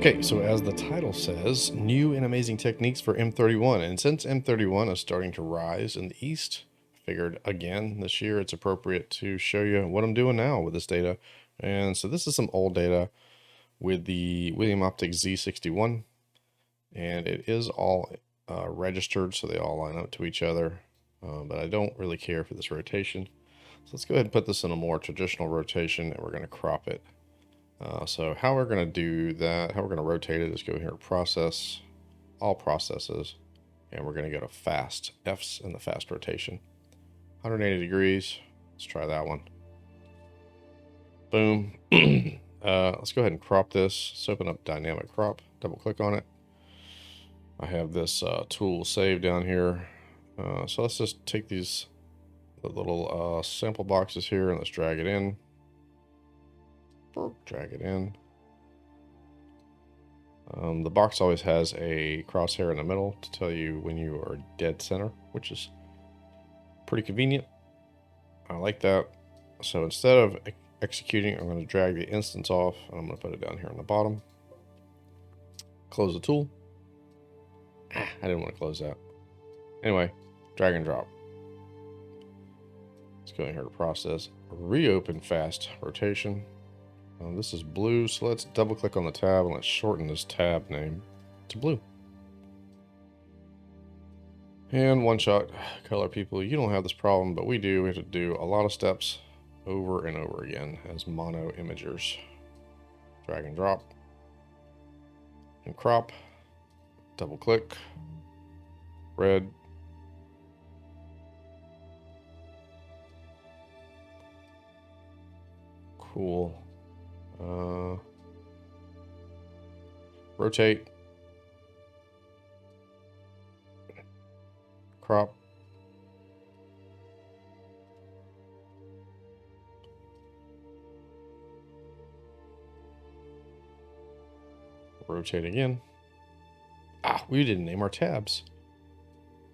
Okay, so as the title says, new and amazing techniques for M31. And since M31 is starting to rise in the East, I figured again this year it's appropriate to show you what I'm doing now with this data. And so this is some old data with the William Optics Z61, and it is all registered, so they all line up to each other. But I don't really care for this rotation. So let's go ahead and put this in a more traditional rotation, and we're going to crop it. So how we're going to do that, how we're going to rotate it is go here to process, all processes, and we're going to go to fast, F's in the fast rotation. 180 degrees, let's try that one. Boom. Let's go ahead and crop this. Let's open up dynamic crop, double click on it. I have this tool saved down here. So let's just take these little sample boxes here and let's drag it in. Drag it in. The box always has a crosshair in the middle to tell you when you are dead center, which is pretty convenient. I like that. So instead of executing, I'm going to drag the instance off and I'm going to put it down here on the bottom. Close the tool. I didn't want to close that. Anyway, drag and drop. Let's go in here to process. Reopen fast rotation. This is blue, so let's double click on the tab and let's shorten this tab name to blue. And one shot color people, you don't have this problem, but we do. We have to do a lot of steps over and over again as mono imagers. Drag and drop and crop, double click, red. Cool. Rotate, crop, rotate again. We didn't name our tabs.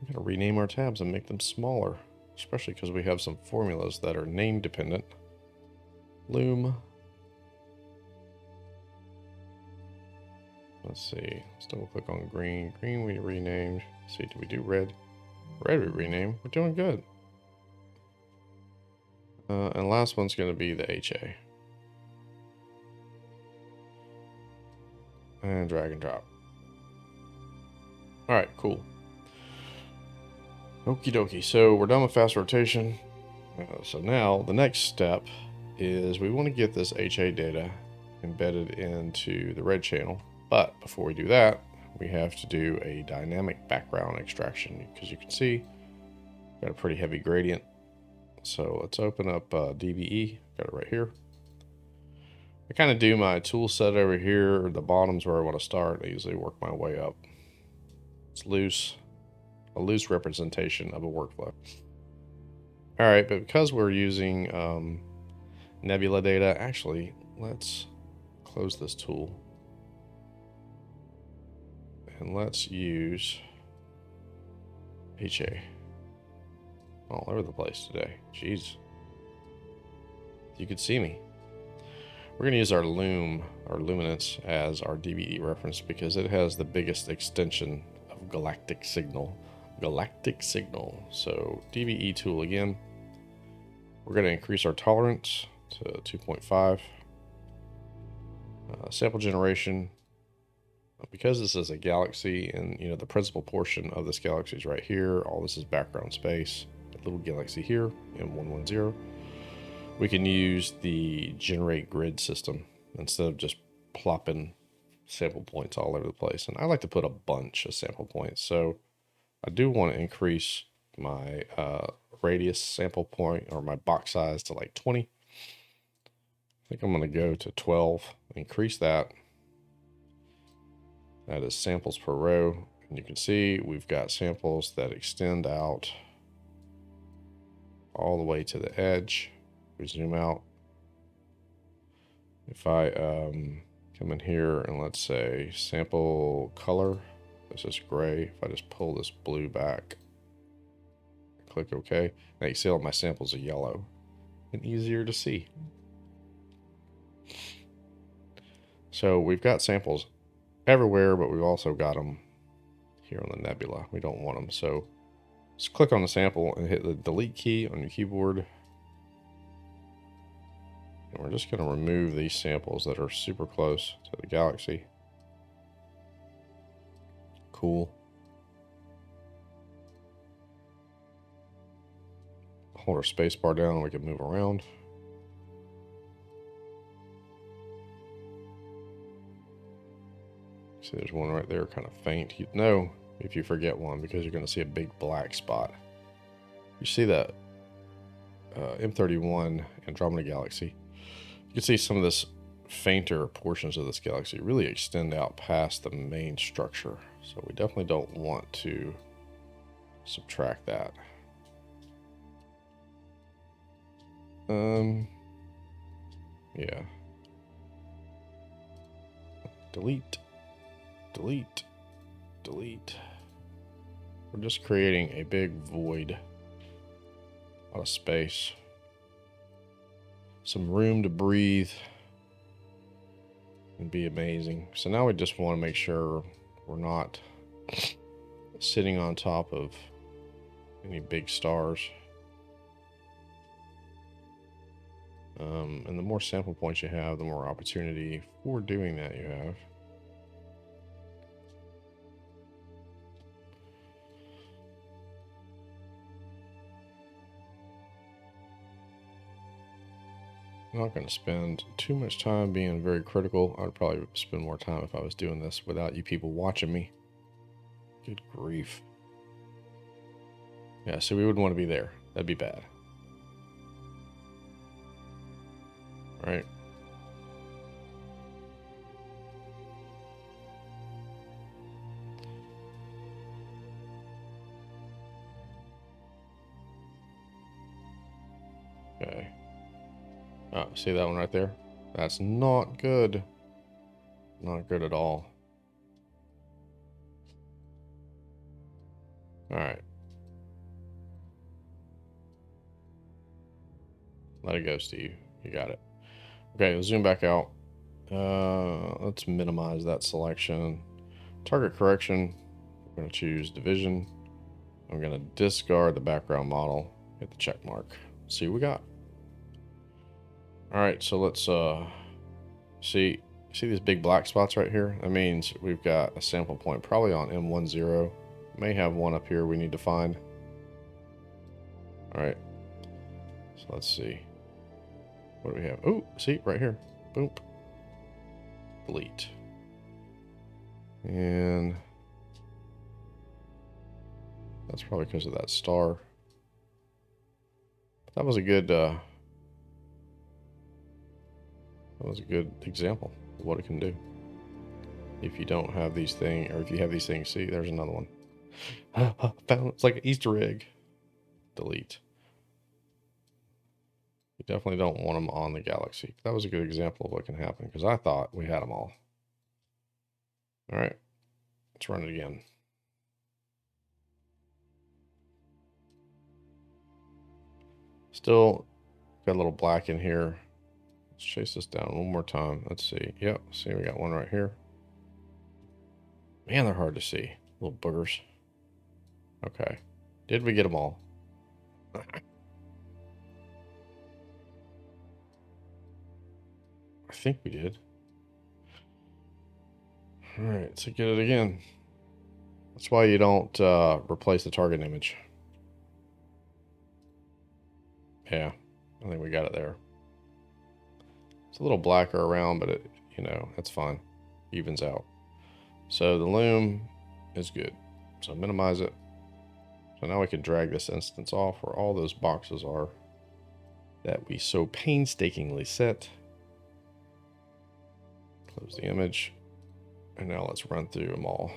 We gotta rename our tabs and make them smaller, especially because we have some formulas that are name dependent. Loom. Let's see. Let's double click on green. Green we renamed. Let's see, did we do red? Red we renamed. We're doing good. And last one's going to be the HA. And drag and drop. All right, cool. Okie dokie. So we're done with fast rotation. So now the next step is we want to get this HA data embedded into the red channel. But before we do that, we have to do a dynamic background extraction because you can see got a pretty heavy gradient. So let's open up DBE, got it right here. I kind of do my tool set over here. The bottom's where I want to start. I usually work my way up. It's loose, a loose representation of a workflow. All right, but because we're using nebula data, actually, let's close this tool. And let's use HA all over the place today. Jeez. You could see me. We're going to use our loom, our luminance, as our DBE reference because it has the biggest extension of galactic signal. Galactic signal. So DBE tool again. We're going to increase our tolerance to 2.5. Sample generation. Because this is a galaxy and the principal portion of this galaxy is right here, all this is background space, a little galaxy here, M110, we can use the generate grid system instead of just plopping sample points all over the place. And I like to put a bunch of sample points. So I do want to increase my radius sample point or my box size to like 20. I think I'm going to go to 12, increase that. That is samples per row. And you can see we've got samples that extend out all the way to the edge. We zoom out. If I come in here and let's say sample color, this is gray. If I just pull this blue back, click OK. Now you see all my samples are yellow and easier to see. So we've got samples everywhere, but we've also got them here on the nebula. We don't want them. So just click on the sample and hit the delete key on your keyboard. And we're just going to remove these samples that are super close to the galaxy. Cool. Hold our space bar down and we can move around. See, there's one right there, kind of faint. You'd know if you forget one because you're going to see a big black spot. You see that M31 Andromeda galaxy. You can see some of this fainter portions of this galaxy really extend out past the main structure. So we definitely don't want to subtract that. Yeah. Delete, delete, delete. We're just creating a big void out of space. Some room to breathe and be amazing. So now we just want to make sure we're not sitting on top of any big stars. And the more sample points you have, the more opportunity for doing that you have. I'm not going to spend too much time being very critical. I'd probably spend more time if I was doing this without you people watching me. Good grief. Yeah, so we wouldn't want to be there. That'd be bad. Right? Okay. Oh, see that one right there? That's not good. Not good at all. All right. Let it go, Steve. You got it. Okay, let's zoom back out. Let's minimize that selection. Target correction. I'm going to choose division. I'm going to discard the background model. Hit the check mark. See what we got. All right, so let's see these big black spots right here? That means we've got a sample point probably on M10. May have one up here we need to find. All right, so let's see. What do we have? Oh, see, right here. Boom. Delete. And that's probably because of that star. That was a good example of what it can do. If you don't have these things, or if you have these things, see, there's another one. Found, it's like an Easter egg. Delete. You definitely don't want them on the galaxy. That was a good example of what can happen because I thought we had them all. All right, let's run it again. Still got a little black in here. Let's chase this down one more time. Let's see. Yep, see, we got one right here. Man, they're hard to see. Little boogers. Okay. Did we get them all? I think we did. All right, so get it again. That's why you don't replace the target image. Yeah, I think we got it there. It's a little blacker around, but it, you know, that's fine. Evens out. So the loom is good. So minimize it. So now we can drag this instance off where all those boxes are that we so painstakingly set. Close the image. And now let's run through them all.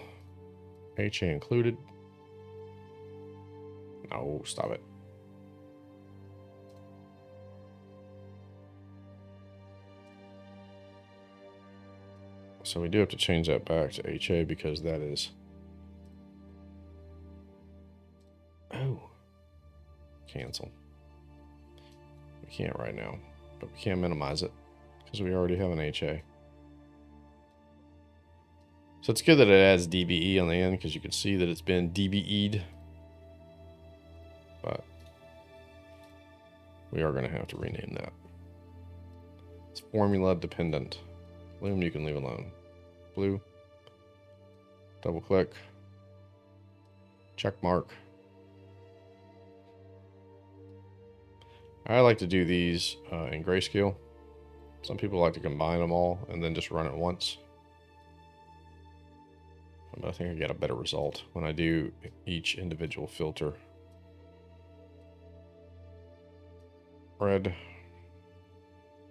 HA included. No, stop it. So we do have to change that back to HA because that is... Oh. Cancel. We can't right now, but we can't minimize it because we already have an HA. So it's good that it adds DBE on the end because you can see that it's been DBE'd. But we are going to have to rename that. It's formula dependent. Loom you can leave alone. Blue. Double click. Check mark. I like to do these in grayscale. Some people like to combine them all and then just run it once. But I think I get a better result when I do each individual filter. Red.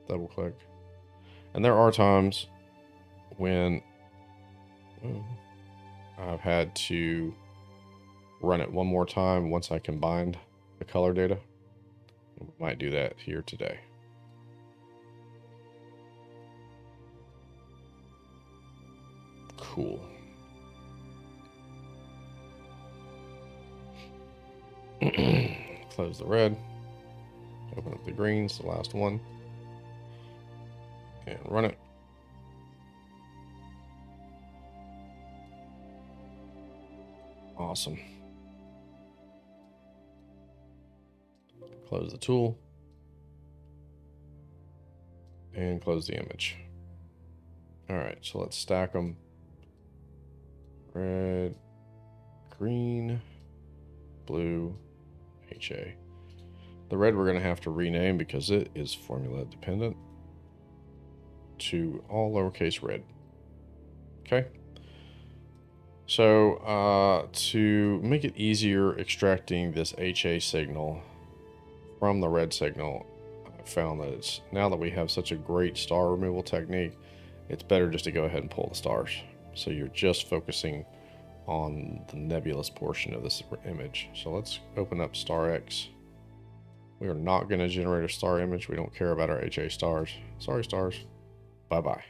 Double click. And there are times when I've had to run it one more time once I combined the color data. We might do that here today. Cool. Close the red. Open up the greens, the last one. And run it. Awesome. Close the tool. And close the image. All right, so let's stack them. Red, green, blue, HA. The red we're going to have to rename because it is formula dependent to all lowercase red. Okay. So to make it easier extracting this HA signal from the red signal, I found that it's, now that we have such a great star removal technique, it's better just to go ahead and pull the stars. So you're just focusing on the nebulous portion of this image. So let's open up Star X. We are not going to generate a star image. We don't care about our HA stars. Sorry, stars. Bye-bye.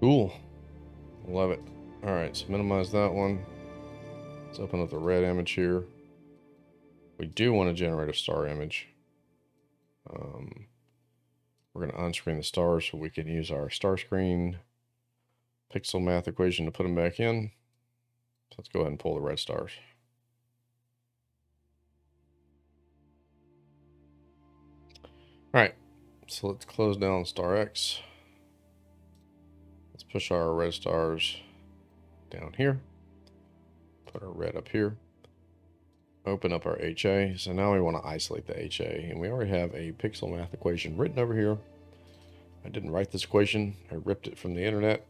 Cool. Love it. All right, so minimize that one. Let's open up the red image here. We do want to generate a star image. We're going to unscreen the stars so we can use our star screen pixel math equation to put them back in. So let's go ahead and pull the red stars. All right, so let's close down Star X. Let's push our red stars down here. Put our red up here. Open up our HA. So now we want to isolate the HA, and we already have a pixel math equation written over here. I didn't write this equation. I ripped it from the internet.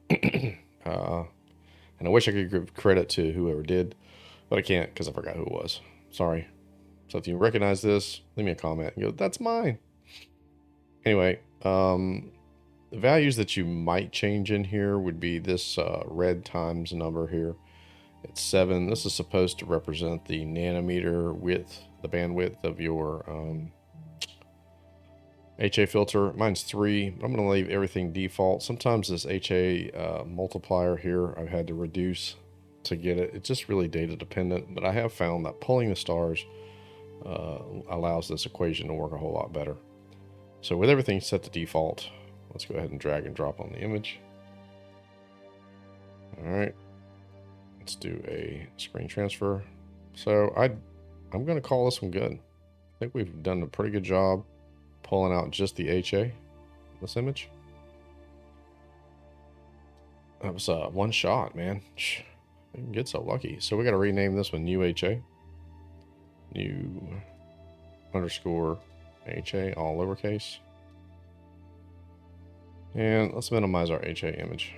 And I wish I could give credit to whoever did, but I can't because I forgot who it was. Sorry. So if you recognize this, leave me a comment and go, that's mine. Anyway, the values that you might change in here would be this red times number here. It's 7. This is supposed to represent the nanometer width, the bandwidth of your HA filter. Mine's 3. I'm going to leave everything default. Sometimes this HA multiplier here I've had to reduce to get it. It's just really data dependent, but I have found that pulling the stars allows this equation to work a whole lot better. So with everything set to default, let's go ahead and drag and drop on the image. All right. Let's do a screen transfer. So I'm going to call this one good. I think we've done a pretty good job pulling out just the HA, this image. That was one shot, man. I didn't get so lucky. So we got to rename this one new HA. New underscore HA, all lowercase. And let's minimize our HA image.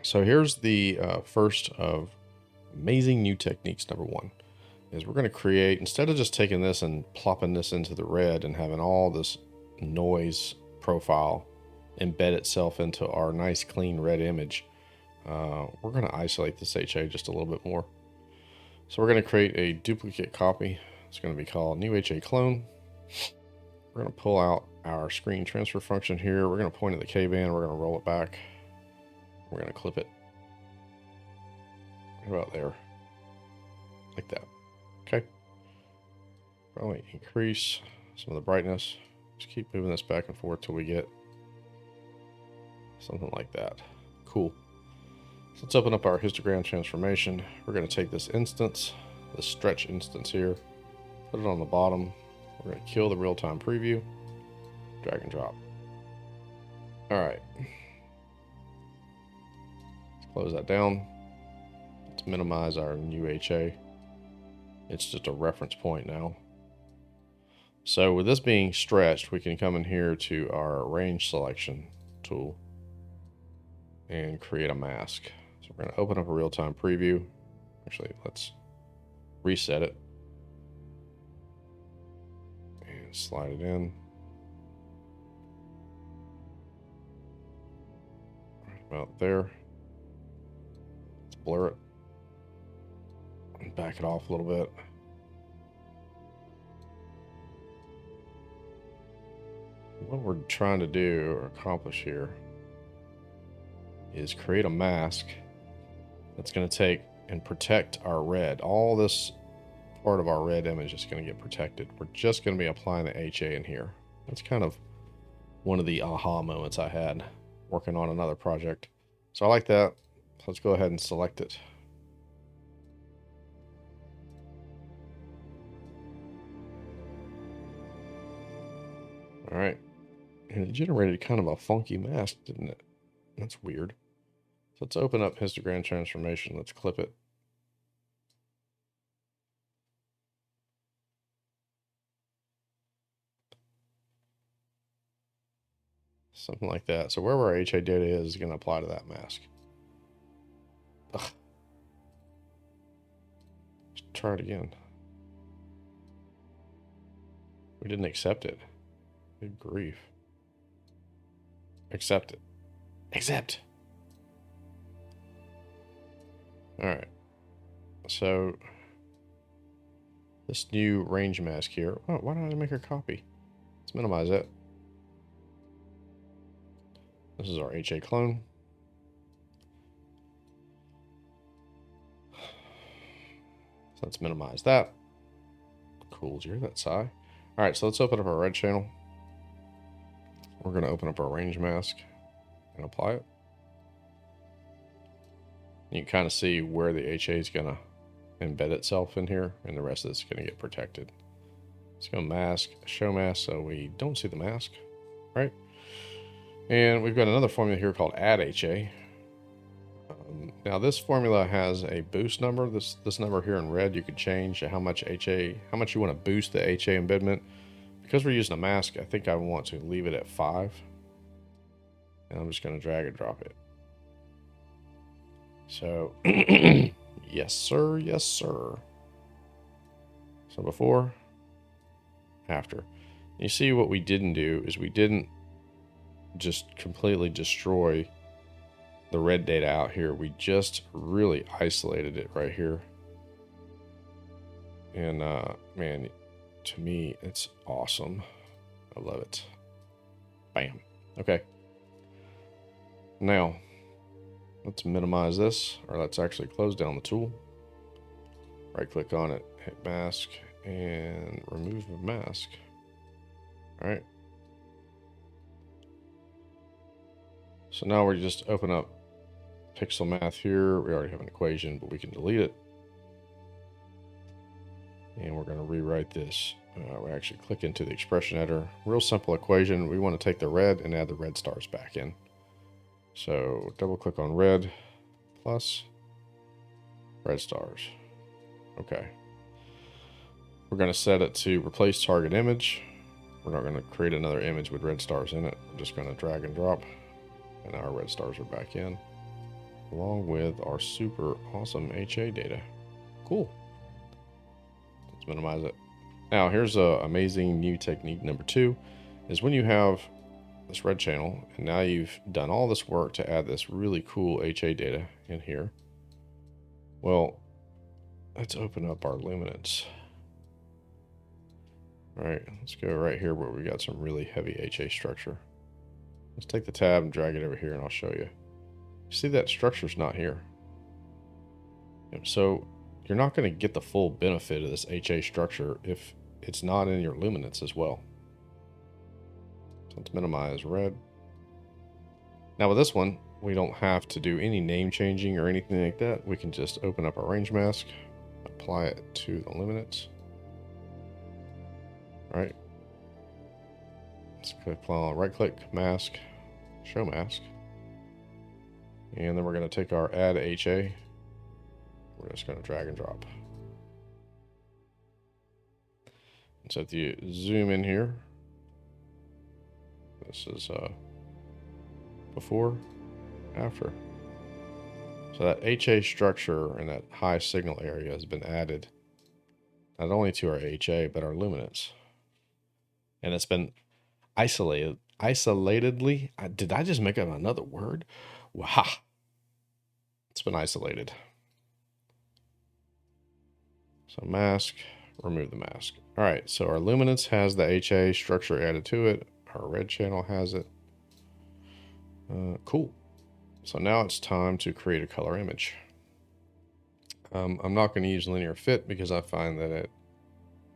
So here's the first of amazing new techniques. Number 1 is we're going to create, instead of just taking this and plopping this into the red and having all this noise profile embed itself into our nice clean red image, we're going to isolate this HA just a little bit more. So we're going to create a duplicate copy. It's going to be called new HA clone. We're going to pull out our screen transfer function here. We're going to point at the K-band. We're going to roll it back. We're going to clip it right about there, like that. Okay. Probably increase some of the brightness Just keep moving this back and forth till we get something like that. Cool. So let's open up our histogram transformation. We're going to take this instance, the stretch instance here, put it on the bottom. We're going to kill the real-time preview, drag and drop. All right. Let's close that down. Let's minimize our new HA. It's just a reference point now. So with this being stretched, we can come in here to our range selection tool and create a mask. So we're going to open up a real-time preview. Actually, let's reset it and slide it in. Right about there. Let's blur it and back it off a little bit. What we're trying to do or accomplish here is create a mask that's going to take and protect our red. All this part of our red image is going to get protected. We're just going to be applying the HA in here. That's kind of one of the aha moments I had working on another project. So I like that. So let's go ahead and select it. All right. And it generated kind of a funky mask, didn't it? That's weird. So let's open up histogram transformation. Let's clip it. Something like that. So wherever our HA data is going to apply to that mask. Ugh. Let's try it again. We didn't accept it. Good grief. Accept it. Accept. All right. So this new range mask here. Oh, why don't I make a copy? Let's minimize it. This is our HA clone. So let's minimize that. Cool. Did you hear that sigh? All right. So let's open up our red channel. We're going to open up our range mask and apply it. You can kind of see where the HA is going to embed itself in here, and the rest of it's going to get protected. Let's go mask, show mask, so we don't see the mask, right? And we've got another formula here called add HA. Now this formula has a boost number. This number here in red, you could change how much HA, how much you want to boost the HA embedment. Because we're using a mask, I think I want to leave it at 5. And I'm just going to drag and drop it. So, yes, sir. Yes, sir. So before, after. You see what we didn't do is we didn't just completely destroy the red data out here. We just really isolated it right here. And, man, to me, it's awesome. I love it. Bam. Okay. Now, let's minimize this, or let's actually close down the tool. Right click on it, hit mask, and remove the mask. All right. So now we just open up pixel math here. We already have an equation, but we can delete it. And we're going to rewrite this. We actually click into the expression editor. Real simple equation. We want to take the red and add the red stars back in. So double click on red plus red stars. Okay. We're going to set it to replace target image. We're not going to create another image with red stars in it. We're just going to drag and drop. And now our red stars are back in, along with our super awesome HA data. Cool. Let's minimize it. Now here's an amazing new technique number 2, is when you have this red channel and now you've done all this work to add this really cool HA data in here. Well, let's open up our luminance. All right, let's go right here where we got some really heavy HA structure. Let's take the tab and drag it over here and I'll show you. See that structure's not here. So you're not going to get the full benefit of this HA structure if it's not in your luminance as well. So let's minimize red. Now with this one, we don't have to do any name changing or anything like that. We can just open up our range mask, apply it to the luminance. All right. Let's click on right click, mask, show mask. And then we're going to take our add HA. We're just going to drag and drop. And so if you zoom in here, this is before, after. So that HA structure and that high signal area has been added not only to our HA, but our luminance. And it's been isolatedly. Did I just make up another word? Wow. It's been isolated. So mask, remove the mask. All right, so our luminance has the HA structure added to it. Our red channel has it. Cool. So now it's time to create a color image. I'm not going to use linear fit because I find that it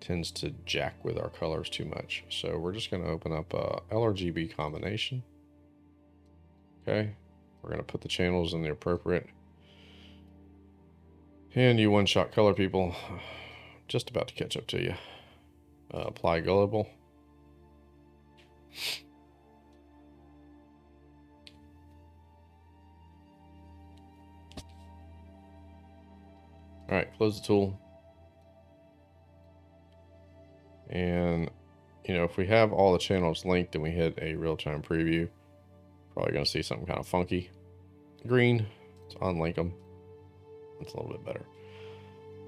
tends to jack with our colors too much. So we're just going to open up a LRGB combination. Okay, we're going to put the channels in the appropriate. And you one-shot color people, just about to catch up to you. Apply global. All right, close the tool. And, you know, if we have all the channels linked and we hit a real-time preview, probably going to see something kind of funky. Green, let's unlink them. That's a little bit better.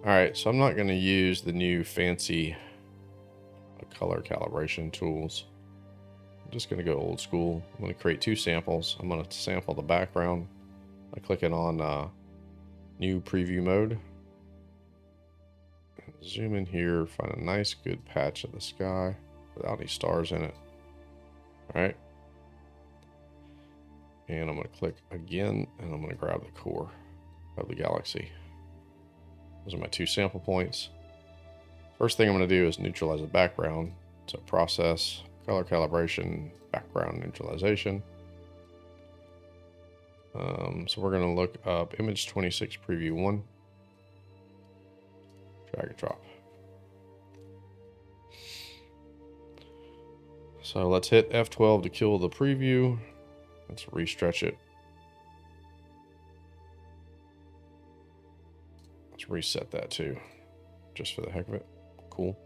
All right, so I'm not going to use the new fancy color calibration tools. I'm just going to go old school. I'm going to create two samples. I'm going to sample the background by clicking on new preview mode. Zoom in here, find a nice good patch of the sky without any stars in it. All right. And I'm going to click again, and I'm going to grab the core of the galaxy. Those are my two sample points. First thing I'm going to do is neutralize the background. So process, color calibration, background neutralization. So we're going to look up image 26 preview 1. Drag and drop. So let's hit F12 to kill the preview. Let's restretch it. Let's reset that too, just for the heck of it. Cool.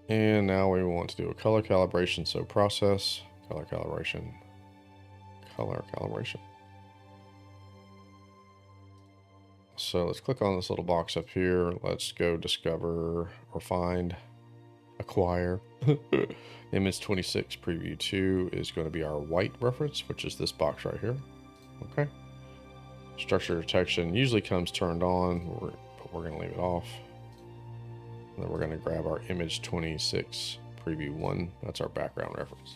And now we want to do a color calibration. So process, color calibration, color calibration. So let's click on this little box up here. Let's go discover or find, acquire. Image 26 preview 2 is going to be our white reference, which is this box right here. Okay. Structure detection usually comes turned on, but we're going to leave it off. And then we're going to grab our image 26 preview 1. That's our background reference.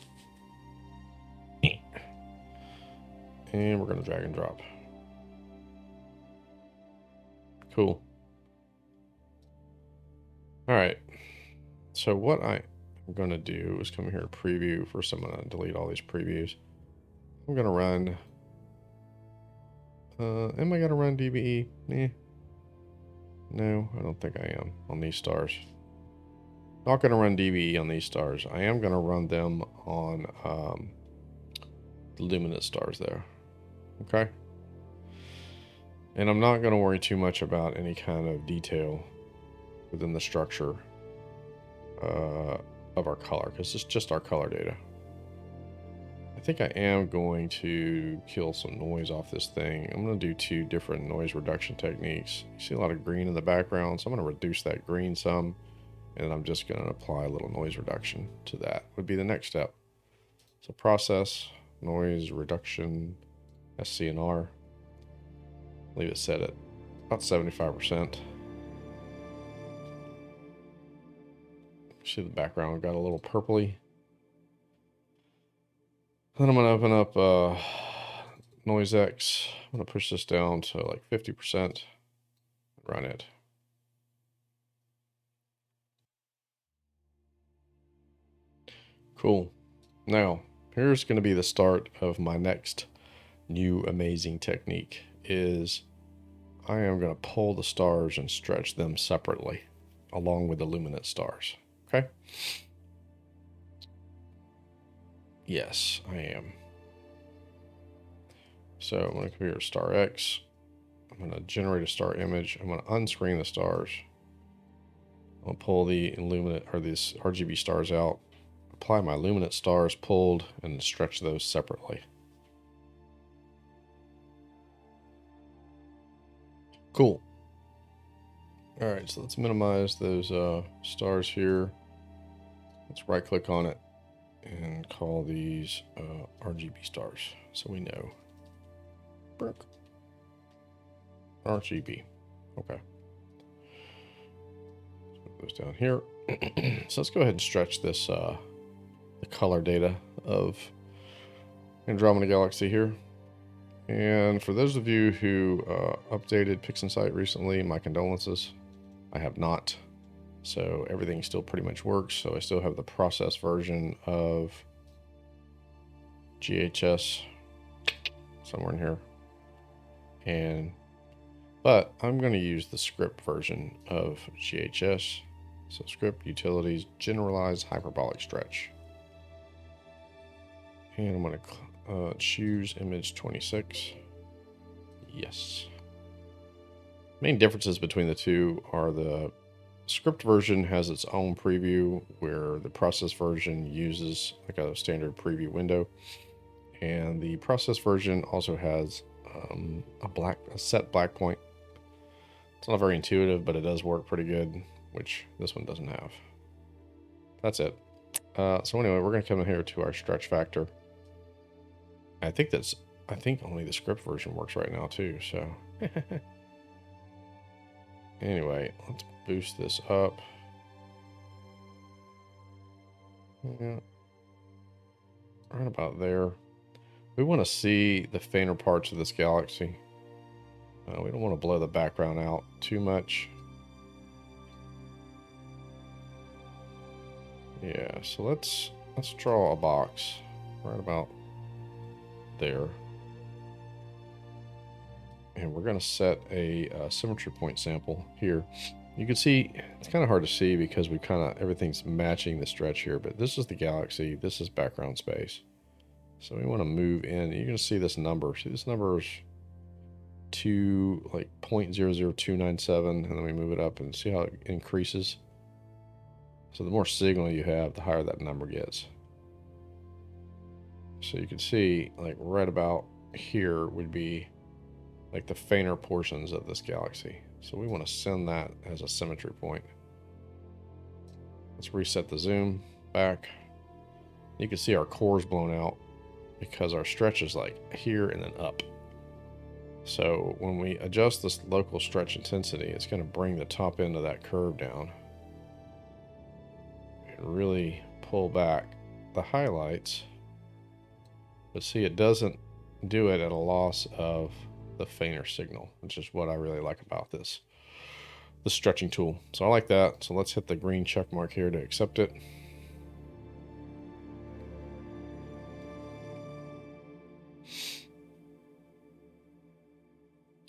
And we're going to drag and drop. Cool. All right. So what I'm going to do is come here to preview. First, I'm going to delete all these previews. I'm going to run. Am I going to run DBE? No, I don't think I am on these stars. Not going to run DBE on these stars. I am going to run them on the luminous stars there. Okay. And I'm not going to worry too much about any kind of detail within the structure of our color, because it's just our color data. I think I am going to kill some noise off this thing. I'm going to do two different noise reduction techniques. You see a lot of green in the background, so I'm going to reduce that green some, and I'm just going to apply a little noise reduction to that. Would be the next step. So process, noise reduction, SCNR. Leave it set at about 75%. See the background got a little purpley. Then I'm going to open up Noise X. I'm going to push this down to like 50%. Run it. Cool. Now, here's going to be the start of my next new amazing technique is I am going to pull the stars and stretch them separately along with the luminant stars. Okay? Yes, I am. So I'm going to come here to star X. I'm going to generate a star image. I'm going to unscreen the stars. I'm going to pull the luminant or these RGB stars out, apply my luminant stars pulled, and stretch those separately. Cool. All right, so let's minimize those stars here. Let's right click on it and call these RGB stars so we know. RGB. Okay. Put those down here. So let's go ahead and stretch this the color data of Andromeda Galaxy here. And for those of you who updated PixInsight recently, my condolences. I have not. So everything still pretty much works. So I still have the process version of GHS somewhere in here. But I'm going to use the script version of GHS. So script utilities, generalized hyperbolic stretch. And I'm going to choose image 26. Yes. Main differences between the two are the script version has its own preview where the process version uses like a standard preview window. And the process version also has a set black point. It's not very intuitive, but it does work pretty good, which this one doesn't have. That's it. So anyway, we're going to come in here to our stretch factor. I think only the script version works right now too, so. Anyway, let's boost this up. Yeah. Right about there. We want to see the fainter parts of this galaxy. We don't want to blow the background out too much. Yeah, so let's draw a box right about there. And we're going to set a symmetry point sample here. You can see, it's kind of hard to see because we everything's matching the stretch here, but this is the galaxy, this is background space. So we want to move in. You're going to see this number. See, this number is 0.00297, and then we move it up and see how it increases. So the more signal you have, the higher that number gets. So you can see, like right about here would be like the fainter portions of this galaxy. So we want to send that as a symmetry point. Let's reset the zoom back. You can see our core's blown out because our stretch is like here and then up. So when we adjust this local stretch intensity, it's going to bring the top end of that curve down and really pull back the highlights. But see, it doesn't do it at a loss of the fainter signal, which is what I really like about the stretching tool. So I like that. So let's hit the green check mark here to accept it.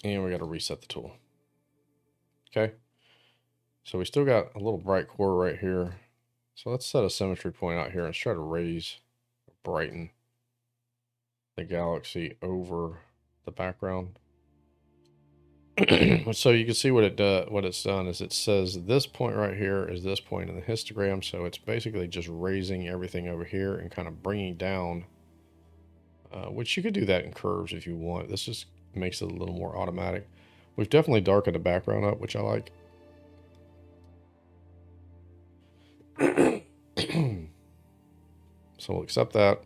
And we got to reset the tool. Okay. So we still got a little bright core right here. So let's set a symmetry point out here and try to raise, brighten the galaxy over the background. So you can see what it's done is it says this point right here is this point in the histogram. So it's basically just raising everything over here and kind of bringing down, which you could do that in curves if you want. This just makes it a little more automatic. We've definitely darkened the background up, which I like. So we'll accept that.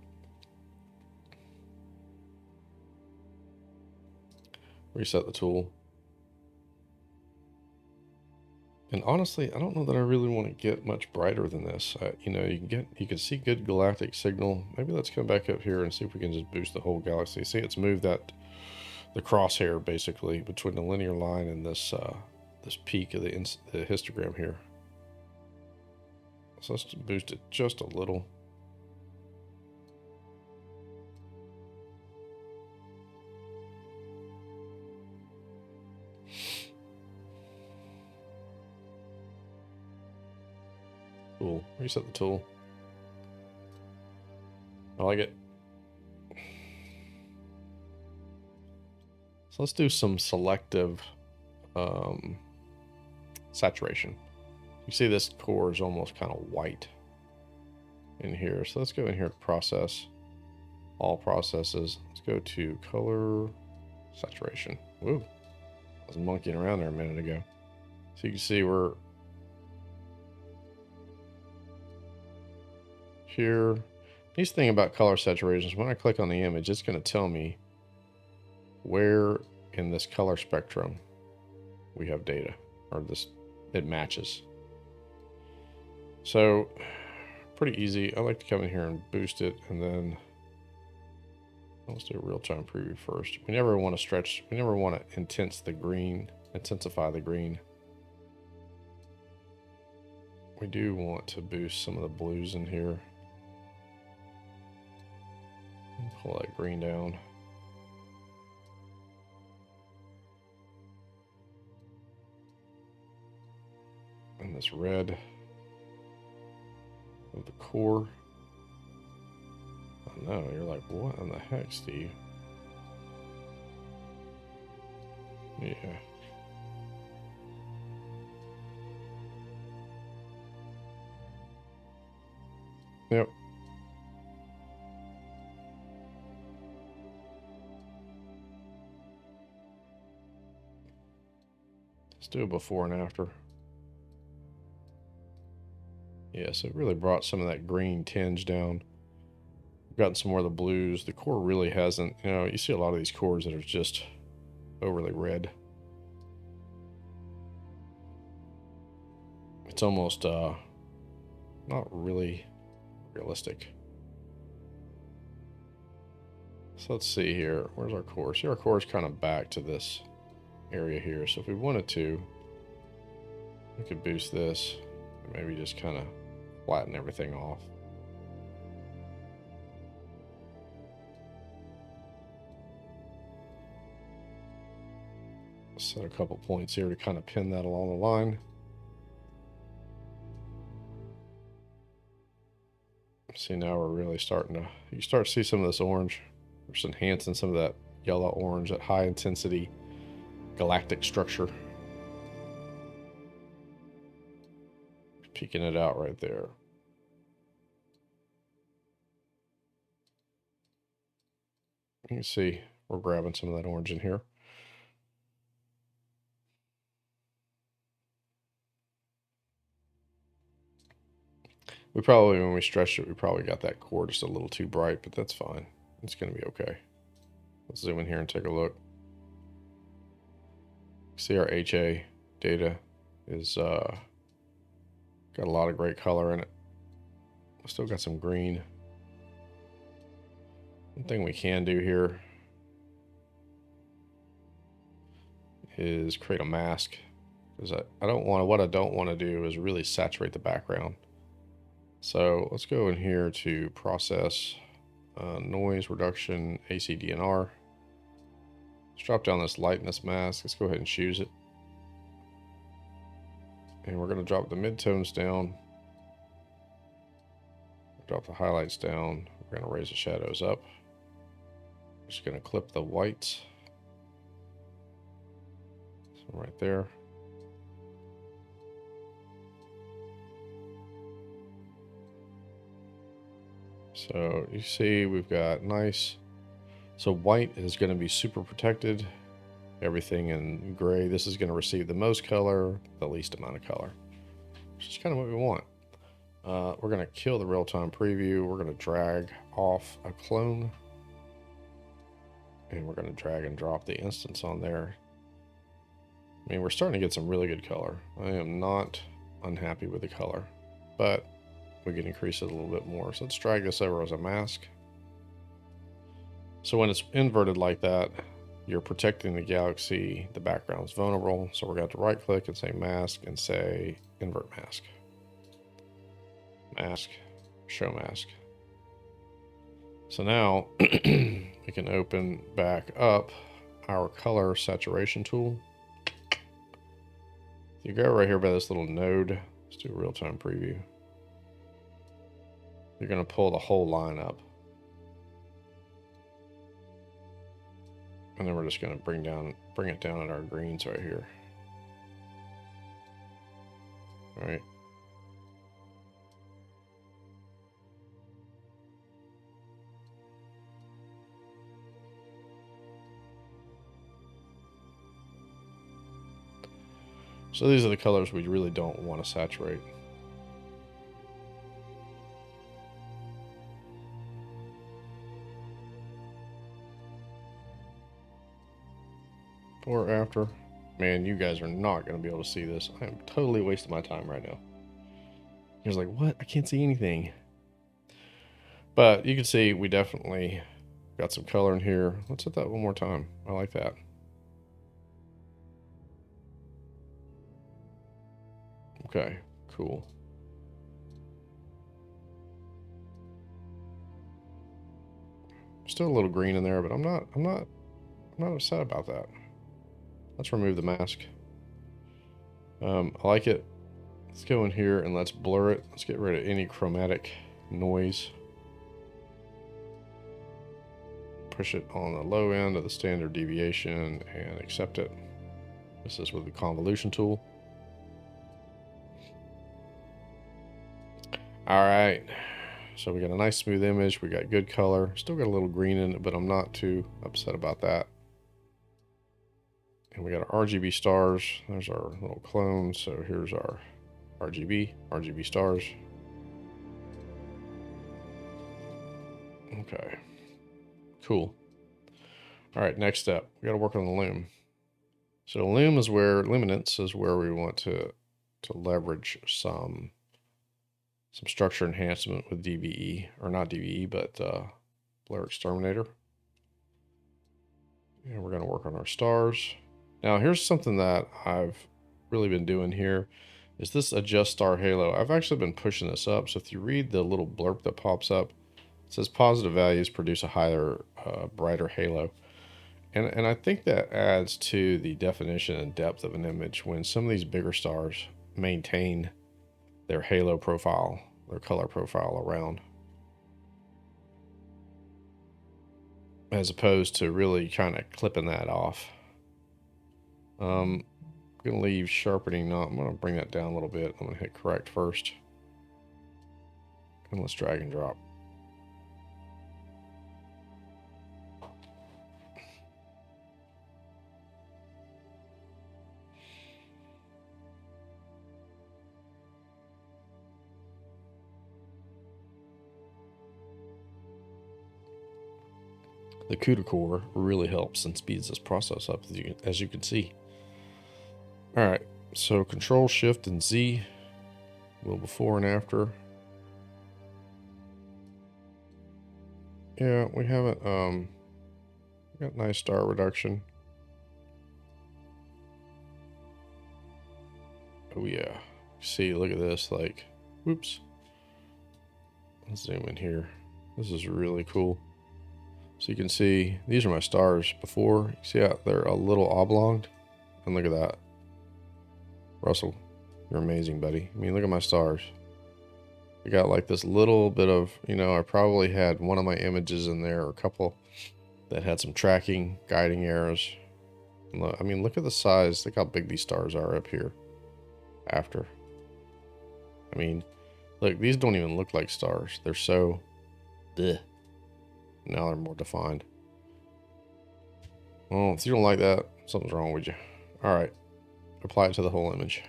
Reset the tool. And honestly, I don't know that I really want to get much brighter than this. You know, you can see good galactic signal. Maybe let's come back up here and see if we can just boost the whole galaxy. See, it's moved the crosshair basically between the linear line and this peak of the histogram here. So let's boost it just a little. Tool. Reset the tool. I like it. So let's do some selective saturation. You see this core is almost kind of white in here. So let's go in here to process, all processes. Let's go to color saturation. Woo, I was monkeying around there a minute ago. So you can see we're here. Nice thing about color saturation is when I click on the image, it's going to tell me where in this color spectrum we have data, or this, it matches. So pretty easy. I like to come in here and boost it, and then let's do a real-time preview first. We never want to stretch, we never want to intensify the green. We do want to boost some of the blues in here. Pull that green down. And this red of the core. Oh no, you're like, what in the heck, Steve? Yeah. Yep. Let's do a before and after. Yeah, so it really brought some of that green tinge down. We've gotten some more of the blues. The core really hasn't, you know, you see a lot of these cores that are just overly red. It's almost not really realistic. So let's see here. Where's our core? See, our core is kind of back to this area here. So if we wanted to, we could boost this and maybe just kind of flatten everything off. Set a couple points here to kind of pin that along the line. See, now we're really starting to, you start to see some of this orange. We're just enhancing some of that yellow orange, that high intensity galactic structure. Peeking it out right there. You can see we're grabbing some of that orange in here. We probably, when we stretched it, we probably got that core just a little too bright, but that's fine. It's going to be okay. Let's zoom in here and take a look. See, our HA data is got a lot of great color in it. Still got some green. One thing we can do here is create a mask, because I don't want to, what I don't want to do is really saturate the background. So let's go in here to process, noise reduction, ACDNR. Let's drop down this lightness mask. Let's go ahead and choose it. And we're going to drop the midtones down. Drop the highlights down. We're going to raise the shadows up. Just going to clip the whites. So right there. So you see we've got nice. So white is going to be super protected. Everything in gray, this is going to receive the most color, the least amount of color. Which is kind of what we want. We're going to kill the real-time preview. We're going to drag off a clone. And we're going to drag and drop the instance on there. I mean, we're starting to get some really good color. I am not unhappy with the color, but we can increase it a little bit more. So let's drag this over as a mask. So when it's inverted like that, you're protecting the galaxy, the background's vulnerable. So we're going to have to right click and say mask and say invert mask. Mask, show mask. So now we can open back up our color saturation tool. You go right here by this little node. Let's do a real-time preview. you're going to pull the whole line up. And then we're just going to bring it down at our greens right here. All right. So these are the colors we really don't want to saturate. Before or after. Man, you guys are not going to be able to see this. I am totally wasting my time right now. You're like, what? I can't see anything. But you can see we definitely got some color in here. Let's hit that one more time. I like that. Okay, cool. Still a little green in there, but I'm not upset about that. Let's remove the mask. I like it. Let's go in here and let's blur it. Let's get rid of any chromatic noise. Push it on the low end of the standard deviation and accept it. This is with the convolution tool. All right, so we got a nice smooth image. We got good color. Still got a little green in it, but I'm not too upset about that. And we got our RGB stars. There's our little clone. So here's our RGB stars. Okay, cool. All right, next step, we got to work on the loom. So luminance is where we want to leverage some structure enhancement with DVE, or not DVE, but Blur Exterminator. And we're going to work on our stars. Now, here's something that I've really been doing here, is this adjust star halo. I've actually been pushing this up. So if you read the little blurb that pops up, it says positive values produce a higher, brighter halo. And I think that adds to the definition and depth of an image when some of these bigger stars maintain their halo profile, their color profile around, as opposed to really kind of clipping that off. I'm going to leave sharpening not. I'm going to bring that down a little bit. I'm going to hit correct first. And let's drag and drop. The CUDA core really helps and speeds this process up, as you can see. All right, so Control, Shift, and Z, little before and after. Yeah, we haven't, got nice star reduction. Oh yeah, see, look at this, like, whoops. Let's zoom in here. This is really cool. So you can see, these are my stars before. See how they're a little oblonged? And look at that. Russell, you're amazing, buddy. I mean, look at my stars. I got like this little bit of, you know, I probably had one of my images in there, or a couple that had some tracking, guiding errors. Look, I mean, look at the size. Look how big these stars are up here. After. I mean, look, these don't even look like stars. They're so, bleh. Now they're more defined. Well, if you don't like that, something's wrong with you. All right, apply it to the whole image.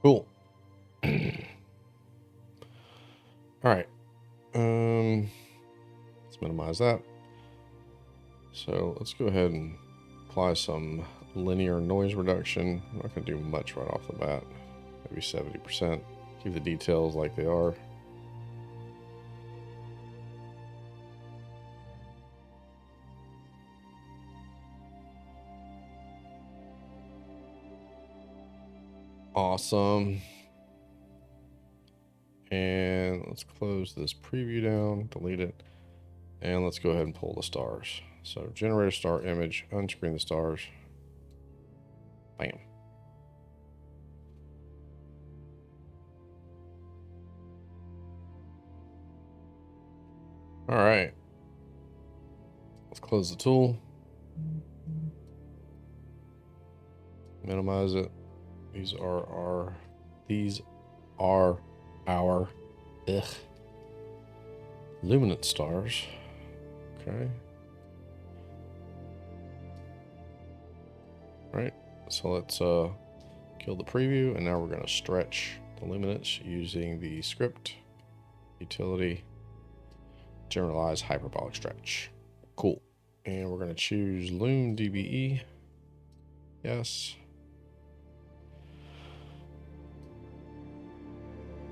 Cool. All right. Let's minimize that. So let's go ahead and apply some linear noise reduction. I'm not going to do much right off the bat. Maybe 70%. Keep the details like they are. Awesome. And let's close this preview down, delete it, and let's go ahead and pull the stars. So generate a star image, unscreen the stars. Bam. All right. Let's close the tool. Minimize it. These are our luminance stars. Okay. All right. So let's kill the preview, and now we're going to stretch the luminance using the script utility generalize hyperbolic stretch. Cool. And we're going to choose Loom DBE. Yes.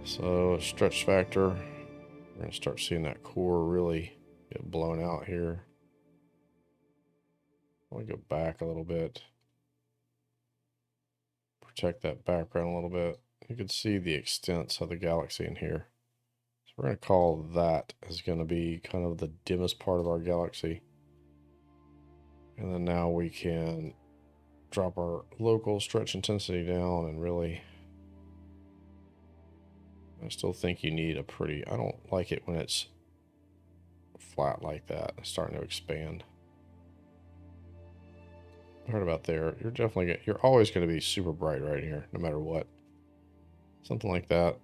So stretch factor, we're going to start seeing that core really get blown out here. Let me go back a little bit. Protect that background a little bit. You can see the extents of the galaxy in here. So we're going to call that is going to be kind of the dimmest part of our galaxy. And then now we can drop our local stretch intensity down and really, I still think you need a pretty, I don't like it when it's flat like that. It's starting to expand. Right about there. You're always going to be super bright right here, no matter what. Something like that.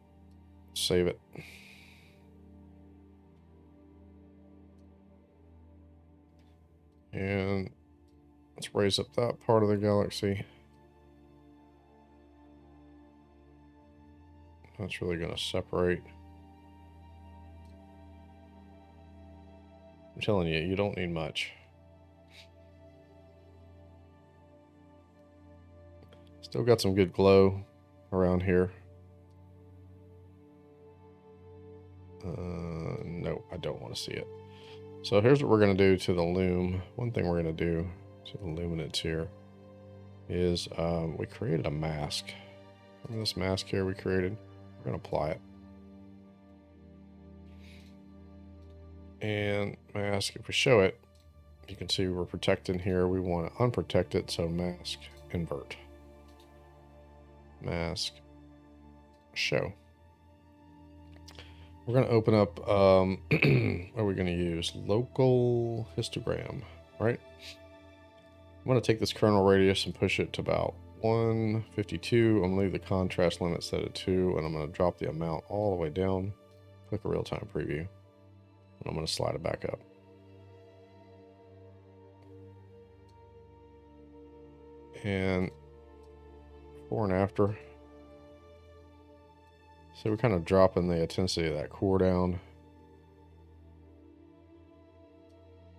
Save it. And let's raise up that part of the galaxy. That's really going to separate. I'm telling you, you don't need much. Still got some good glow around here. No, I don't want to see it. So here's what we're going to do to the loom. One thing we're going to do to the luminance here is we created a mask. Remember this mask here we created? We're going to apply it. And mask, if we show it, you can see we're protecting here. We want to unprotect it, so mask, invert. Mask, show. We're going to open up, what are we going to use? Local histogram, right? I'm going to take this kernel radius and push it to about 152. I'm going to leave the contrast limit set at 2, and I'm going to drop the amount all the way down. Click a real-time preview, and I'm going to slide it back up. And before and after. So we're kind of dropping the intensity of that core down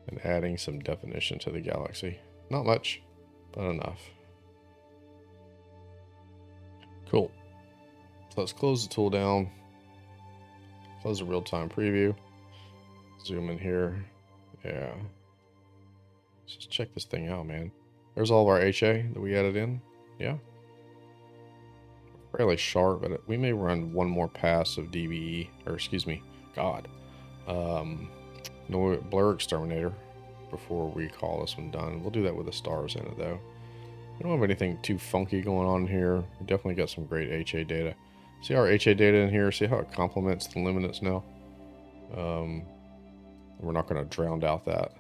and adding some definition to the galaxy. Not much, but enough. Cool. So let's close the tool down. Close the real-time preview. Zoom in here. Yeah. Let's just check this thing out, man. There's all of our HA that we added in. Yeah. Fairly sharp, but we may run one more pass of DBE, or excuse me, God, no blur exterminator before we call this one done. We'll do that with the stars in it though. We don't have anything too funky going on here. We definitely got some great HA data. See our HA data in here? See how it complements the luminance now? We're not going to drown out that.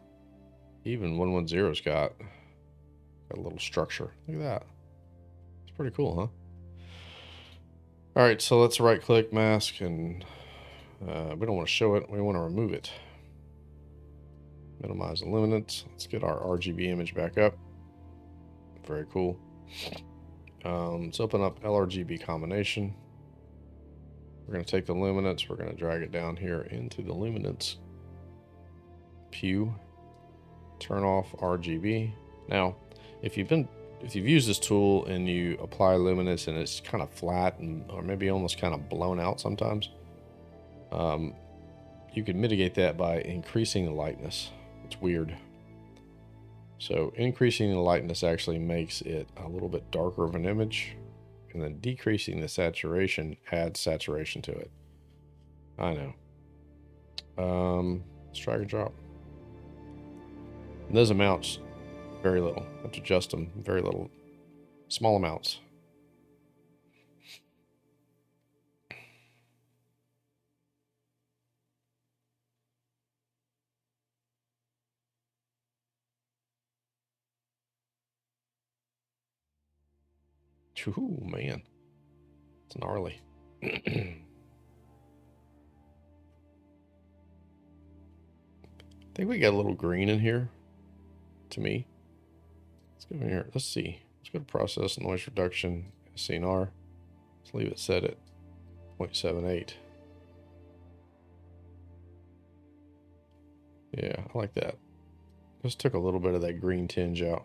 Even 110's got a little structure. Look at that. It's pretty cool, huh? All right, so let's right click mask, and we don't want to show it, we want to remove it. Minimize the luminance. Let's get our RGB image back up. Very cool. Let's open up LRGB combination. We're going to take the luminance, we're going to drag it down here into the luminance pew. Turn off RGB. Now, if you've used this tool and you apply luminance and it's kind of flat and or maybe almost kind of blown out sometimes, you can mitigate that by increasing the lightness. It's weird. So increasing the lightness actually makes it a little bit darker of an image, and then decreasing the saturation adds saturation to it. I know. Let's drag and drop. And those amounts, very little. I have to adjust them very little, small amounts. Ooh, man, it's gnarly. I think we got a little green in here, to me. Let's go in here. Let's see. Let's go to process noise reduction, SCNR. Let's leave it set at 0.78. Yeah, I like that. Just took a little bit of that green tinge out.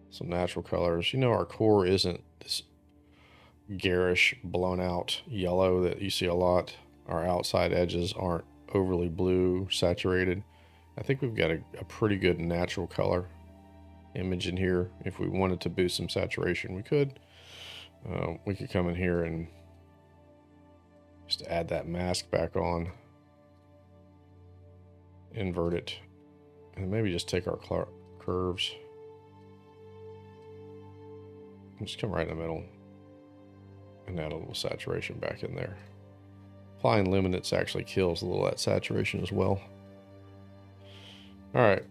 Some natural colors. You know, our core isn't this garish, blown out yellow that you see a lot. Our outside edges aren't overly blue, saturated. I think we've got a pretty good natural color image in here. If we wanted to boost some saturation, we could. We could come in here and just add that mask back on, invert it, and maybe just take our curves, just come right in the middle and add a little saturation back in there. Applying luminance actually kills a little of that saturation as well. All right,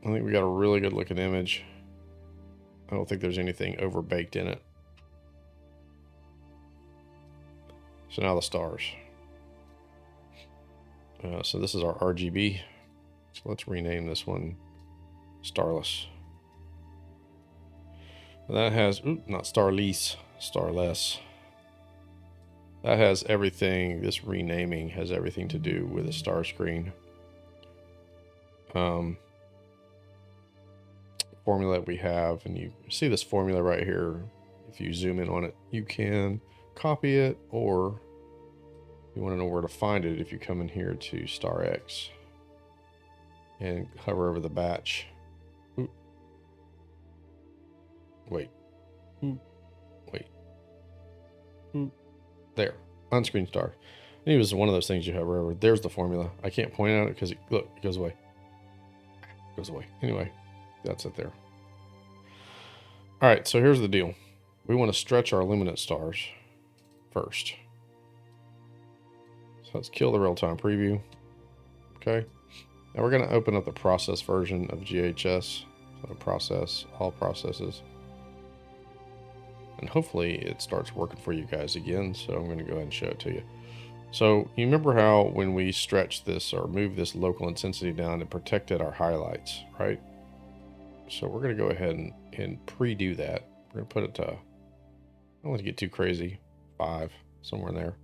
I think we got a really good looking image. I don't think there's anything over baked in it. So now the stars. So this is our RGB. So let's rename this one Starless. That has, not Starless, Starless. That has everything, this renaming has everything to do with a star screen. Formula that we have, and you see this formula right here. If you zoom in on it, you can copy it, or you want to know where to find it, if you come in here to Star X and hover over the batch. Ooh. Wait. Ooh. Wait. Ooh. There. On-screen star. And it was one of those things you hover over. There's the formula. I can't point out it because look, it goes away. It goes away. Anyway, that's it there. All right, so here's the deal. We want to stretch our luminance stars first. So let's kill the real-time preview. Okay. Now we're going to open up the process version of GHS. So process, all processes. And hopefully it starts working for you guys again. So I'm going to go ahead and show it to you. So you remember how when we stretch this or move this local intensity down, it protected our highlights, right? So we're going to go ahead and pre-do that. We're going to put it to, I don't want to get too crazy, 5, somewhere in there.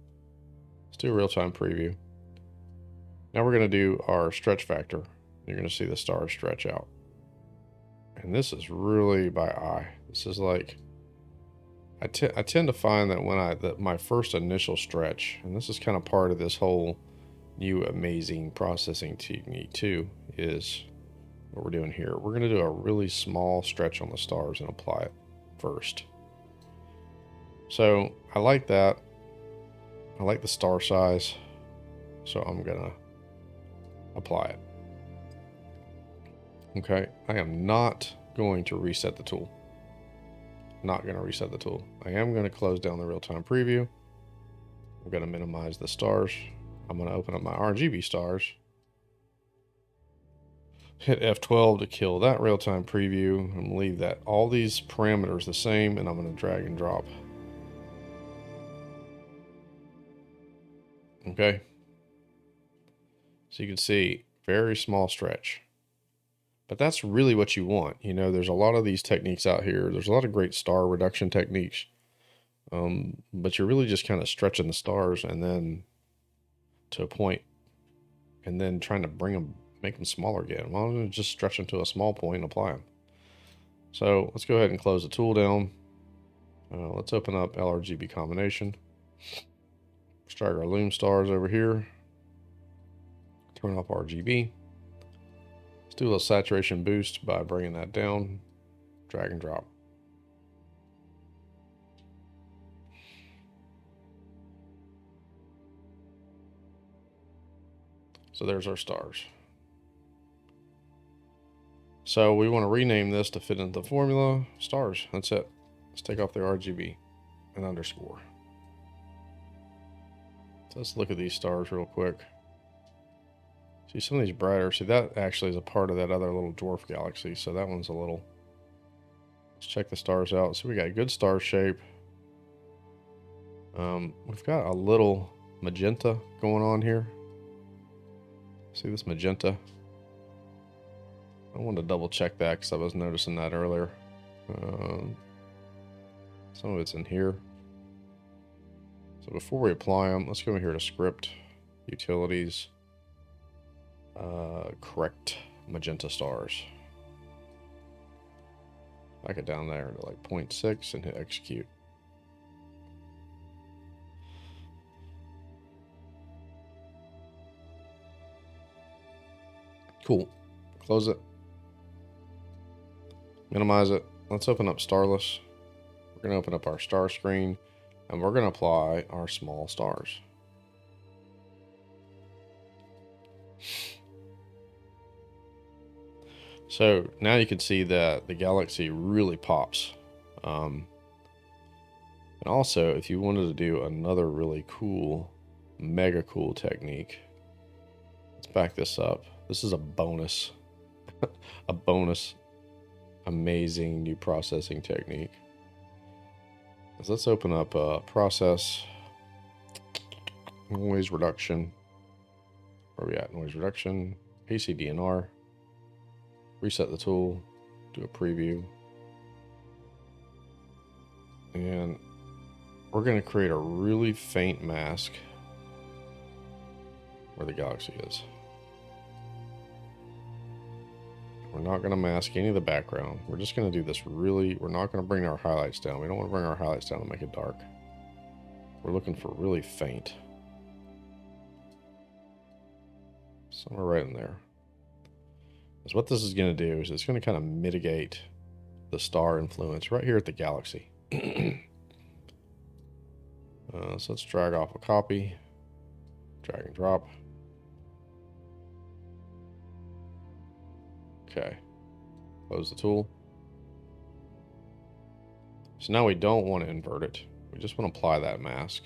Let's do a real-time preview. Now we're going to do our stretch factor. You're going to see the stars stretch out. And this is really by eye. This is like, I tend to find that when my first initial stretch, and this is kind of part of this whole new amazing processing technique too, is what we're doing here. We're going to do a really small stretch on the stars and apply it first. So I like that. I like the star size. So I'm going to apply it. Okay. I am not going to reset the tool. Not going to reset the tool. I am going to close down the real-time preview. I'm going to minimize the stars. I'm going to open up my RGB stars. Hit F12 to kill that real-time preview and leave that all these parameters the same, and I'm going to drag and drop. Okay. So you can see very small stretch. But that's really what you want. You know, there's a lot of these techniques out here. There's a lot of great star reduction techniques. But you're really just kind of stretching the stars and then to a point, and then trying to make them smaller again. Why don't you just stretch them to a small point and apply them? So let's go ahead and close the tool down. Let's open up LRGB combination. Let's drag our loom stars over here. Turn off RGB. Let's do a little saturation boost by bringing that down. Drag and drop. So there's our stars. So we want to rename this to fit into the formula. Stars, that's it. Let's take off the RGB and underscore. So let's look at these stars real quick. See some of these brighter. See, that actually is a part of that other little dwarf galaxy. So that one's a little. Let's check the stars out. So we got good star shape. We've got a little magenta going on here. See this magenta? I wanted to double check that because I was noticing that earlier. Some of it's in here. So before we apply them, let's go over here to script, utilities, correct magenta stars. Back it down there to like 0.6 and hit execute. Cool. Close it. Minimize it. Let's open up Starless. We're going to open up our star screen and we're going to apply our small stars. So now you can see that the galaxy really pops. And also, if you wanted to do another really cool, mega cool technique, let's back this up. This is a bonus, a bonus, amazing new processing technique. So let's open up process, noise reduction. Where are we at? Noise reduction, ACDNR, reset the tool, do a preview. And we're going to create a really faint mask where the galaxy is. We're not going to mask any of the background. We're just going to do this really, we're not going to bring our highlights down. We don't want to bring our highlights down to make it dark. We're looking for really faint. Somewhere right in there. Because what this is going to do is it's going to kind of mitigate the star influence right here at the galaxy. So let's drag off a copy, drag and drop. Okay, close the tool. So now we don't want to invert it. We just want to apply that mask.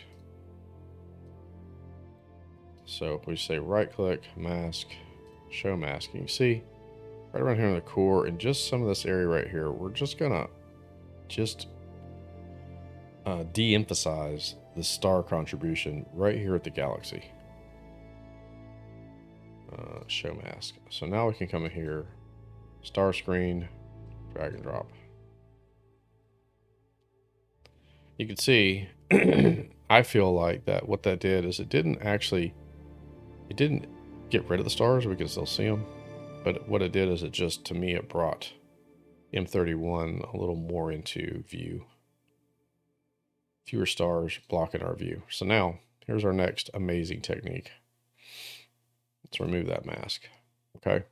So if we say right click, mask, show mask, you can see right around here in the core and just some of this area right here, we're just gonna de-emphasize the star contribution right here at the galaxy. Show mask. So now we can come in here, star screen, drag and drop. You can see, I feel like that what that did is it didn't get rid of the stars. We can still see them. But what it did is it just, to me, it brought M31 a little more into view. Fewer stars blocking our view. So now, here's our next amazing technique. Let's remove that mask. Okay.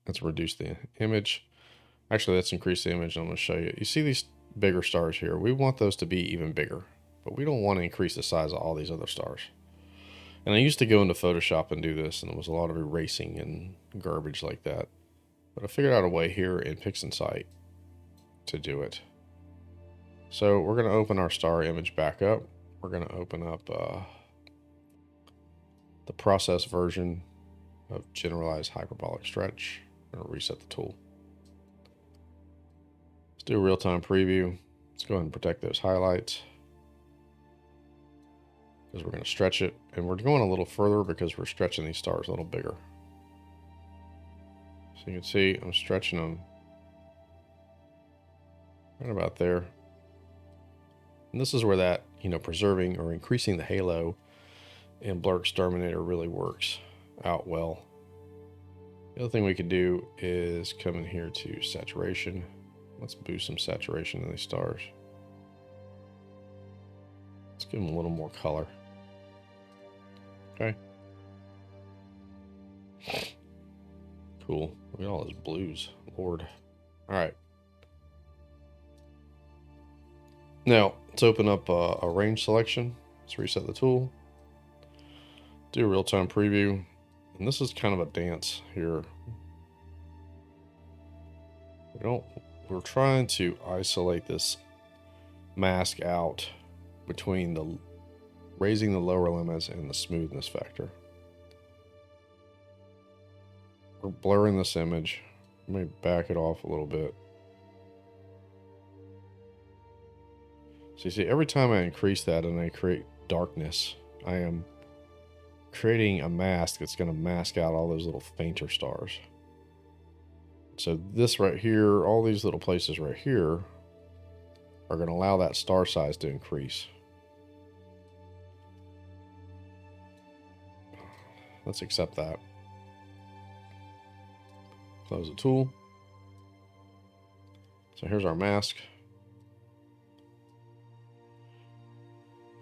Let's reduce the image. Actually, let's increase the image. I'm going to show you. You see these bigger stars here? We want those to be even bigger. But we don't want to increase the size of all these other stars. And I used to go into Photoshop and do this, and it was a lot of erasing and garbage like that. But I figured out a way here in PixInsight to do it. So we're going to open our star image back up. We're going to open up the process version of generalized hyperbolic stretch. I'm going to reset the tool. Let's do a real-time preview. Let's go ahead and protect those highlights, because we're going to stretch it, and we're going a little further because we're stretching these stars a little bigger. So you can see I'm stretching them right about there. And this is where that, preserving or increasing the halo in Blur Exterminator really works out well. The other thing we could do is come in here to saturation. Let's boost some saturation in these stars. Let's give them a little more color. Okay. Cool. Look at all those blues. Lord. All right. Now, let's open up a range selection. Let's reset the tool. Do a real-time preview. And this is kind of a dance here. We're trying to isolate this mask out between the raising the lower limits and the smoothness factor. We're blurring this image. Let me back it off a little bit. So you see, every time I increase that and I create darkness, I am creating a mask that's going to mask out all those little fainter stars. So this right here, all these little places right here are going to allow that star size to increase. Let's accept that. Close the tool. So here's our mask.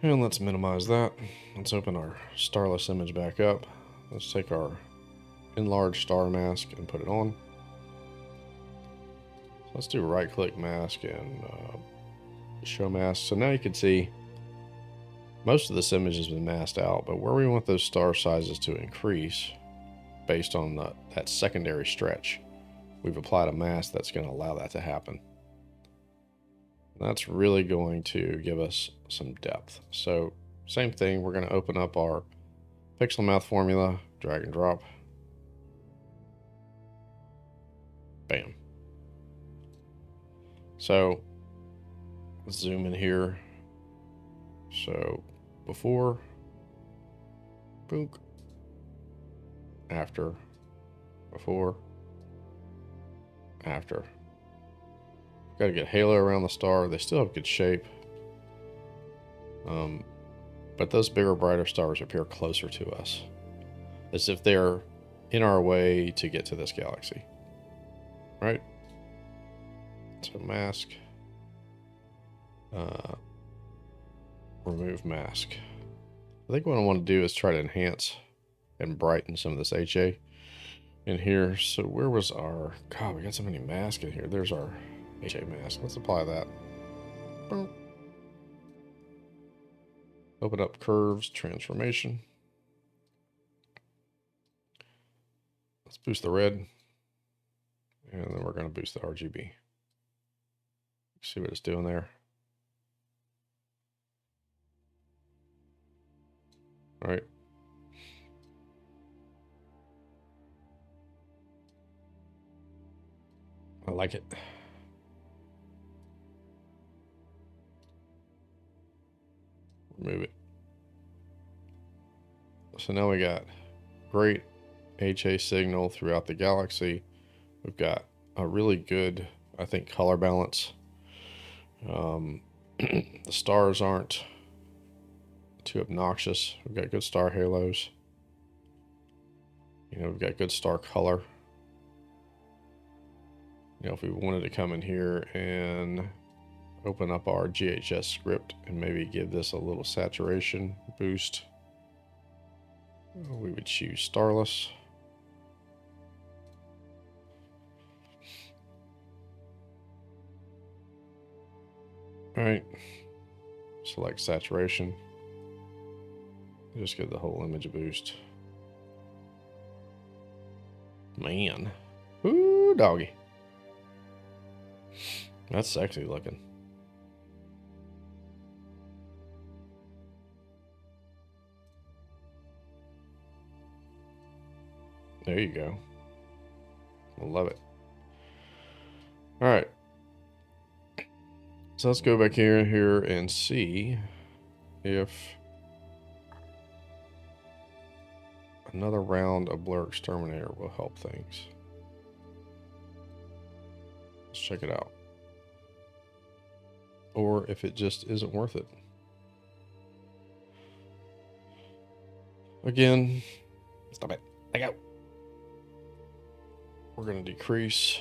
And let's minimize that. Let's open our starless image back up. Let's take our enlarged star mask and put it on. So let's do right click mask and show mask. So now you can see most of this image has been masked out, but where we want those star sizes to increase based on that secondary stretch, we've applied a mask that's going to allow that to happen. That's really going to give us some depth. So same thing, we're going to open up our pixel math formula, drag and drop. Bam. So let's zoom in here. So before, boom, after, before, after. Got to get halo around the star. They still have good shape. But those bigger, brighter stars appear closer to us, as if they're in our way to get to this galaxy. Right? So mask. Remove mask. I think what I want to do is try to enhance and brighten some of this HA in here. So where was our... God, we got so many masks in here. There's our HA mask. Let's apply that. Boom. Open up curves, transformation. Let's boost the red. And then we're going to boost the RGB. See what it's doing there. All right. I like it. Remove it. So now we got great HA signal throughout the galaxy. We've got a really good, I think, color balance. The stars aren't too obnoxious. We've got good star halos. You know, we've got good star color. You know, if we wanted to come in here and open up our GHS script and maybe give this a little saturation boost, we would choose starless. All right, select saturation. Just give the whole image a boost. Man, ooh, doggy. That's sexy looking. There you go. I love it. All right. So let's go back here and see if another round of Blur Exterminator will help things. Let's check it out. Or if it just isn't worth it. Again, stop it. Let go. We're going to decrease.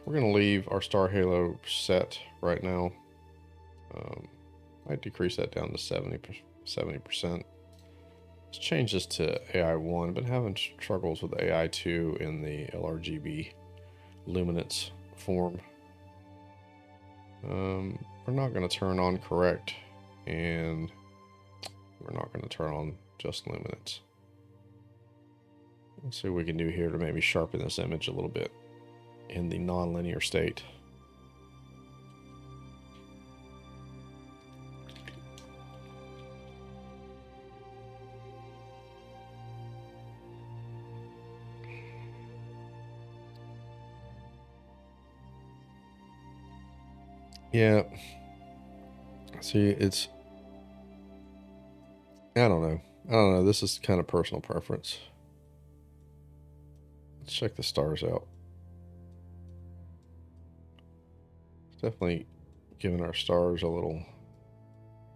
We're going to leave our star halo set right now. Might decrease that down to 70%. Let's change this to AI1. I've been having struggles with AI2 in the LRGB luminance form. We're not going to turn on correct, and we're not going to turn on just luminance. Let's see what we can do here to maybe sharpen this image a little bit in the non-linear state. Yeah. See, I don't know. I don't know. This is kind of personal preference. Let's check the stars out. It's definitely giving our stars a little,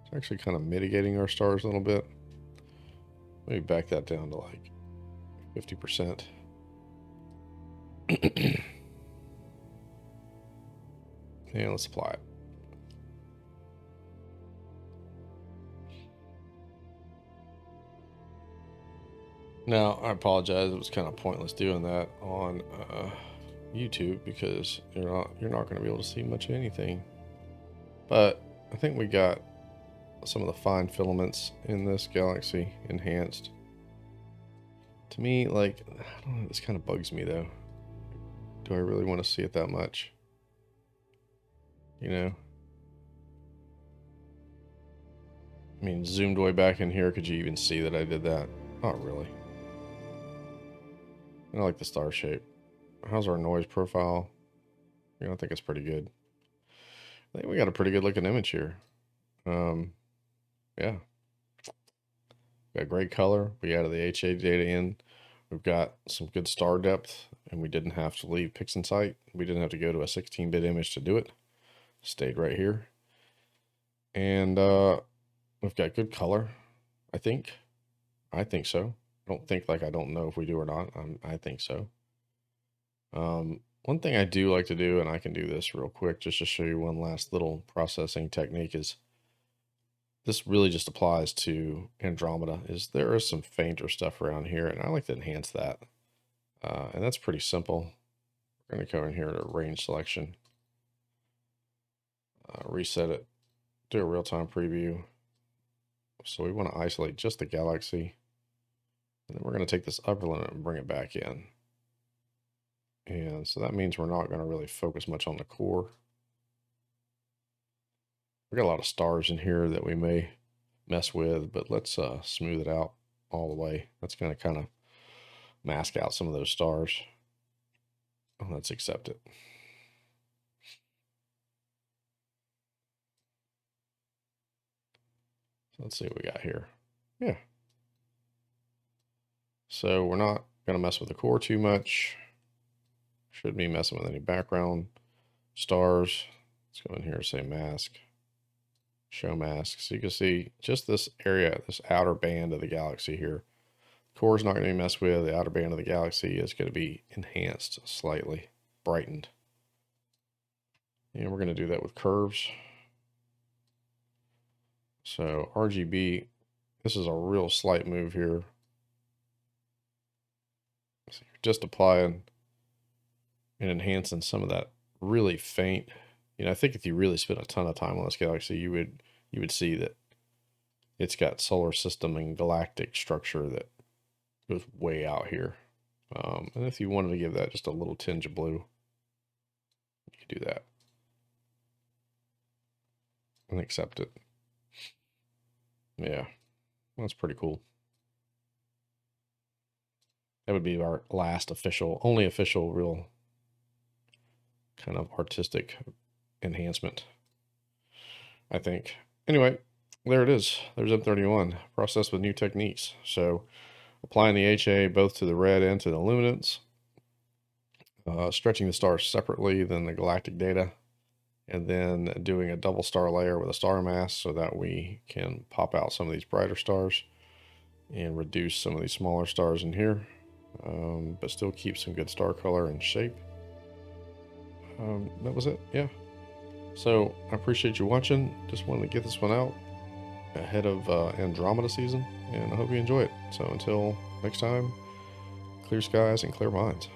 it's actually kind of mitigating our stars a little bit. Maybe back that down to like 50%. And let's apply it. Now, I apologize. It was kind of pointless doing that on YouTube because you're not going to be able to see much of anything. But I think we got some of the fine filaments in this galaxy enhanced. To me, like, I don't know, this kind of bugs me though. Do I really want to see it that much? You know? I mean, zoomed way back in here, could you even see that I did that? Not really. I like the star shape. How's our noise profile? I think it's pretty good. I think we got a pretty good looking image here. Yeah. Got great color. We added the HA data in. We've got some good star depth, and we didn't have to leave PixInsight. We didn't have to go to a 16-bit image to do it. Stayed right here. And we've got good color, I think. I think so. I don't think like I don't know if we do or not. I think so. One thing I do like to do, and I can do this real quick just to show you one last little processing technique, is this really just applies to Andromeda, is there is some fainter stuff around here, and I like to enhance that. And that's pretty simple. We're going to go in here to range selection, reset it, do a real-time preview. So we want to isolate just the galaxy, and then we're going to take this upper limit and bring it back in. And so that means we're not going to really focus much on the core. We got a lot of stars in here that we may mess with, but let's smooth it out all the way. That's going to kind of mask out some of those stars. Let's accept it. So let's see what we got here. Yeah. So we're not going to mess with the core too much. Shouldn't be messing with any background stars. Let's go in here and say mask, show mask. So you can see just this area, this outer band of the galaxy here. Core is not going to be messed with. The outer band of the galaxy is going to be enhanced slightly, brightened. And we're going to do that with curves. So RGB, this is a real slight move here. So you're just applying and enhancing some of that really faint. I think if you really spent a ton of time on this galaxy, you would see that it's got solar system and galactic structure that goes way out here. And if you wanted to give that just a little tinge of blue, you could do that and accept it. Yeah, that's pretty cool. That would be our last only official real kind of artistic enhancement, I think. Anyway, there it is. There's M31, processed with new techniques. So applying the HA both to the red and to the luminance, stretching the stars separately than the galactic data, and then doing a double star layer with a star mask so that we can pop out some of these brighter stars and reduce some of these smaller stars in here, but still keep some good star color and shape. That was it. Yeah. So I appreciate you watching. Just wanted to get this one out ahead of Andromeda season, and I hope you enjoy it. So until next time, clear skies and clear minds.